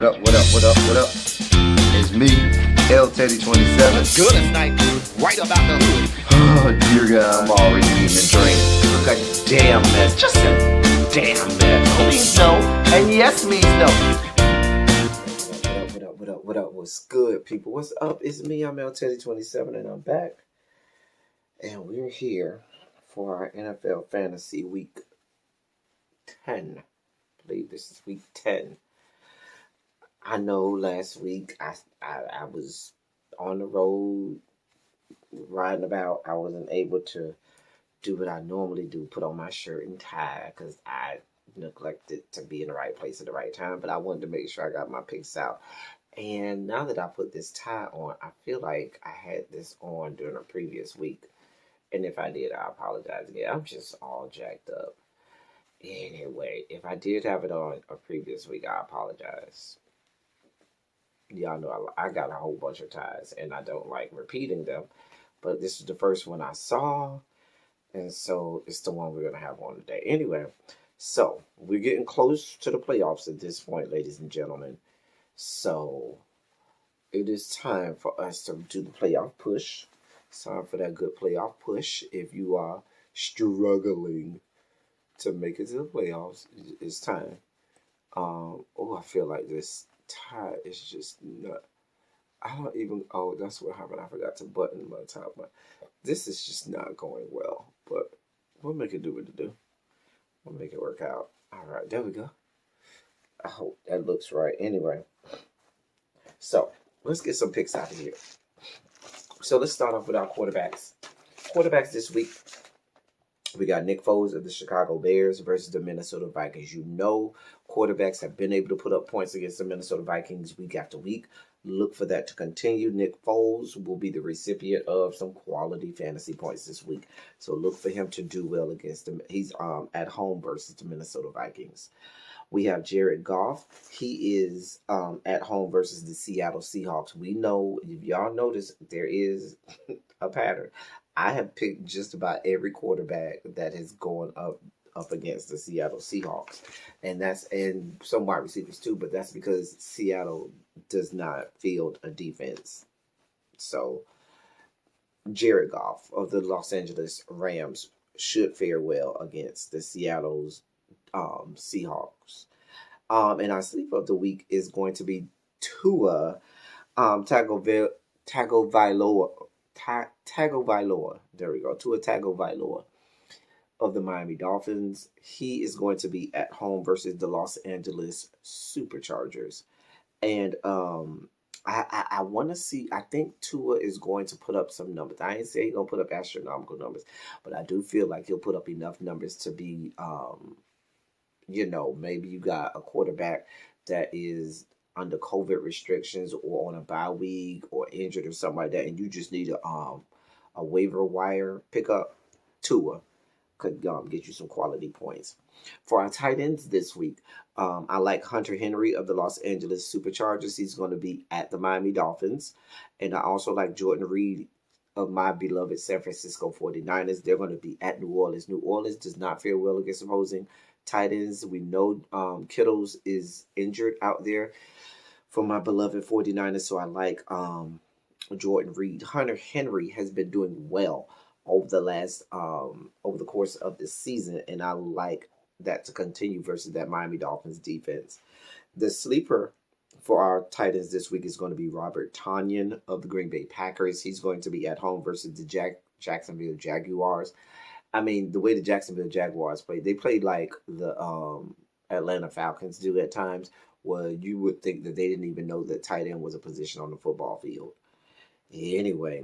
What up, what up, what up, what up? It's me, L Teddy 27. What's good tonight? Right about the hood. Oh, dear God, I'm already eating a drink. Look a damn mess. Just a damn mess. No means no, and yes means no. What up? What's good, people? What's up? It's me, I'm L Teddy 27, and I'm back. And we're here for our NFL Fantasy Week 10. I believe this is week 10. I know last week I was on the road riding about. I wasn't able to do what I normally do, put on my shirt and tie, because I neglected to be in the right place at the right time. But I wanted to make sure I got my picks out. And now that I put this tie on, I feel like I had this on during a previous week. And if I did, I apologize again. I'm just all jacked up. Anyway, if I did have it on a previous week, I apologize. Y'all know I got a whole bunch of ties, and I don't like repeating them. But this is the first one I saw, and so it's the one we're going to have on today. Anyway, so we're getting close to the playoffs at this point, ladies and gentlemen. So it is time for us to do the playoff push. It's time for that good playoff push. If you are struggling to make it to the playoffs, it's time. I feel like this tie is just nut. I don't even. Oh, that's what happened. I forgot to button my top. But this is just not going well. But we'll make it do what it do. We'll make it work out. All right, there we go. I hope that looks right. Anyway, so let's get some picks out of here. So let's start off with our quarterbacks. Quarterbacks this week. We got Nick Foles of the Chicago Bears versus the Minnesota Vikings. You know, quarterbacks have been able to put up points against the Minnesota Vikings week after week. Look for that to continue. Nick Foles will be the recipient of some quality fantasy points this week. So look for him to do well against them. He's at home versus the Minnesota Vikings. We have Jared Goff. He is at home versus the Seattle Seahawks. We know, if y'all notice, there is a pattern. I have picked just about every quarterback that has gone up against the Seattle Seahawks, and some wide receivers too. But that's because Seattle does not field a defense. So Jared Goff of the Los Angeles Rams should fare well against the Seattle's Seahawks. And our sleeper of the week is going to be Tua Tagovailoa. Tagovailoa. There we go. Tua Tagovailoa of the Miami Dolphins. He is going to be at home versus the Los Angeles Superchargers. And I want to see. I think Tua is going to put up some numbers. I ain't say he's gonna put up astronomical numbers, but I do feel like he'll put up enough numbers to be, maybe you got a quarterback that is under COVID restrictions or on a bye week or injured or something like that, and you just need a waiver wire pickup. Tua could get you some quality points. For our tight ends this week, I like Hunter Henry of the Los Angeles Superchargers. He's going to be at the Miami Dolphins. And I also like Jordan Reed of my beloved San Francisco 49ers. They're going to be at New Orleans. New Orleans does not fare well against opposing tight ends. We know Kittles is injured out there for my beloved 49ers. So I like Jordan Reed. Hunter Henry has been doing well over the course of this season, and I like that to continue versus that Miami Dolphins defense. The sleeper for our tight ends this week is going to be Robert Tonyan of the Green Bay Packers. He's going to be at home versus the Jacksonville Jaguars. I mean, the way the Jacksonville Jaguars played, they played like the Atlanta Falcons do at times, where you would think that they didn't even know that tight end was a position on the football field. Anyway,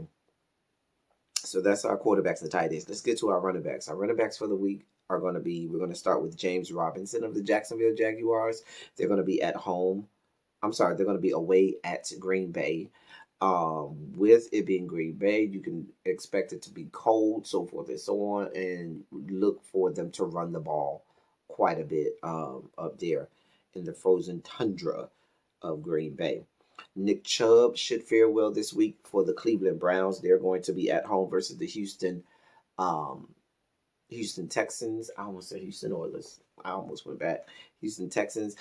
so that's our quarterbacks and tight ends. Let's get to our running backs. Our running backs for the week are going to be, we're going to start with James Robinson of the Jacksonville Jaguars. They're going to be at home. They're going to be away at Green Bay. With it being Green Bay, you can expect it to be cold, so forth and so on, and look for them to run the ball quite a bit up there in the frozen tundra of Green Bay. Nick Chubb should fare well this week for the Cleveland Browns. They're going to be at home versus the Houston Texans. I almost said Houston Oilers. I almost went back. Houston Texans.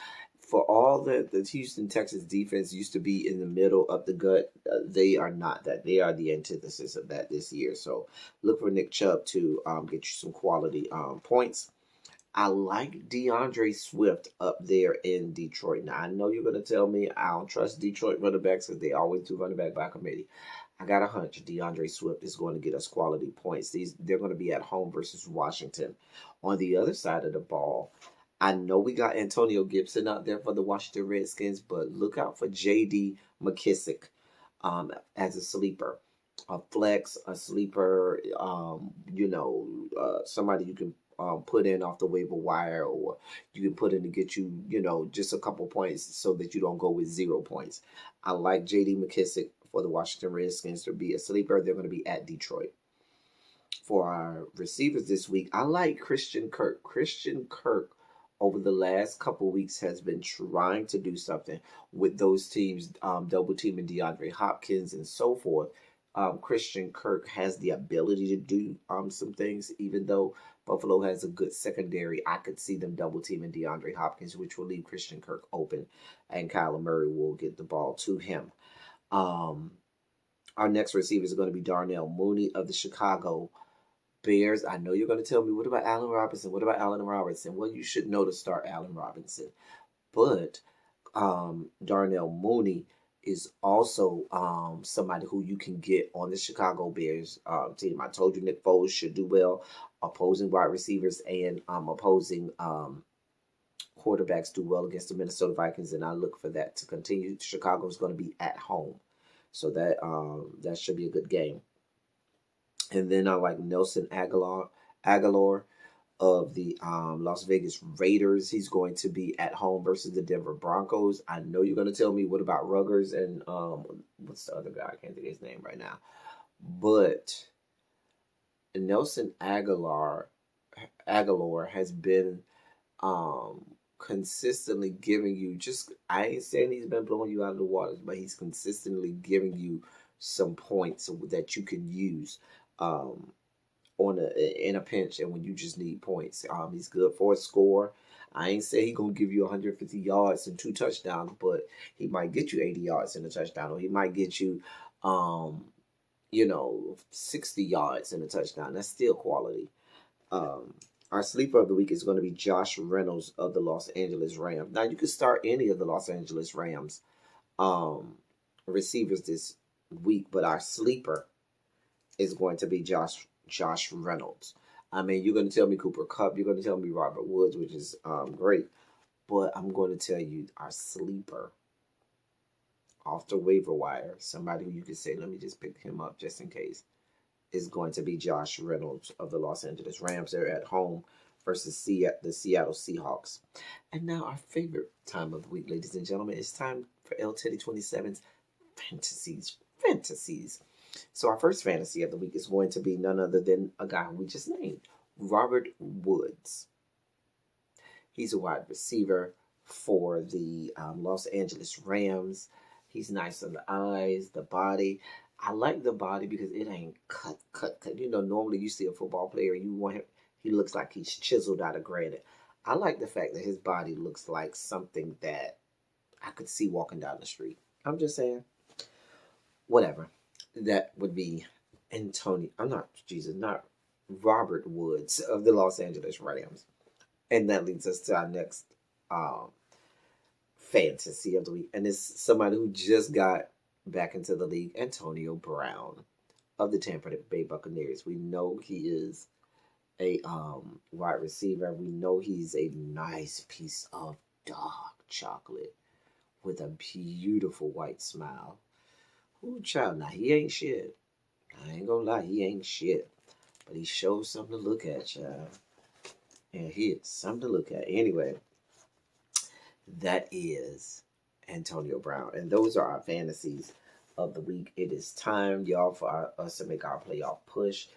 For all the Houston Texans defense used to be in the middle of the gut, they are not that. They are the antithesis of that this year. So look for Nick Chubb to get you some quality points. I like DeAndre Swift up there in Detroit. Now I know you're going to tell me I don't trust Detroit running backs because they always do running back by committee. I got a hunch DeAndre Swift is going to get us quality points. They're going to be at home versus Washington. On the other side of the ball, I know we got Antonio Gibson out there for the Washington Redskins, but look out for J.D. McKissick as a sleeper, a flex, a sleeper. Somebody you can put in off the waiver wire, or you can put in to get you, just a couple points so that you don't go with 0 points. I like J.D. McKissick for the Washington Redskins to be a sleeper. They're going to be at Detroit. For our receivers this week, I like Christian Kirk. Christian Kirk over the last couple weeks has been trying to do something with those teams, double teaming DeAndre Hopkins and so forth. Christian Kirk has the ability to do some things, even though Buffalo has a good secondary. I could see them double teaming DeAndre Hopkins, which will leave Christian Kirk open, and Kyler Murray will get the ball to him. Our next receiver is going to be Darnell Mooney of the Chicago Bears. I know you're going to tell me, what about Allen Robinson? What about Allen Robinson? Well, you should know to start Allen Robinson. But Darnell Mooney is also somebody who you can get on the Chicago Bears team. I told you Nick Foles should do well. Opposing wide receivers and opposing quarterbacks do well against the Minnesota Vikings, and I look for that to continue. Chicago is going to be at home, so that should be a good game. And then I like Nelson Aguilar of the Las Vegas Raiders. He's going to be at home versus the Denver Broncos. I know you're going to tell me, what about Ruggers and what's the other guy? I can't think of his name right now. But Nelson Aguilar has been consistently giving you, I ain't saying he's been blowing you out of the waters, but he's consistently giving you some points that you can use in a pinch and when you just need points. He's good for a score. I ain't say he's gonna give you 150 yards and 2 touchdowns, but he might get you 80 yards and a touchdown, or he might get you 60 yards and a touchdown. That's still quality. Our sleeper of the week is going to be Josh Reynolds of the Los Angeles Rams. Now you can start any of the Los Angeles Rams receivers this week, but our sleeper is going to be Josh Reynolds. I mean, you're going to tell me Cooper Kupp, you're going to tell me Robert Woods, which is great, but I'm going to tell you our sleeper off the waiver wire, somebody who you could say, let me just pick him up just in case, is going to be Josh Reynolds of the Los Angeles Rams. They're at home versus the Seattle Seahawks. And now our favorite time of the week, ladies and gentlemen, it's time for L Teddy 27's Fantasies. So our first fantasy of the week is going to be none other than a guy who we just named, Robert Woods. He's a wide receiver for the Los Angeles Rams. He's nice on the eyes, the body. I like the body because it ain't cut. Normally you see a football player, he looks like he's chiseled out of granite. I like the fact that his body looks like something that I could see walking down the street. I'm just saying. Whatever. That would be not Robert Woods of the Los Angeles Rams. And that leads us to our next fantasy of the week. And it's somebody who just got back into the league, Antonio Brown of the Tampa Bay Buccaneers. We know he is a wide receiver. We know he's a nice piece of dark chocolate with a beautiful white smile. Ooh, child, now he ain't shit. I ain't gonna lie, he ain't shit. But he shows something to look at, child. And he is something to look at. Anyway, that is Antonio Brown. And those are our fantasies of the week. It is time, y'all, for us to make our playoff push.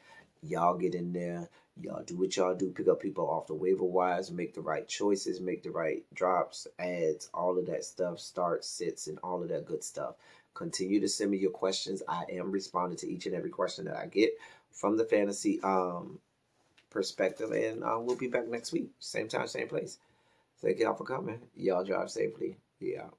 Y'all get in there. Y'all do what y'all do. Pick up people off the waiver wires. Make the right choices. Make the right drops, ads, all of that stuff. Starts, sits, and all of that good stuff. Continue to send me your questions. I am responding to each and every question that I get from the fantasy perspective. And we'll be back next week. Same time, same place. Thank y'all for coming. Y'all drive safely. Yeah.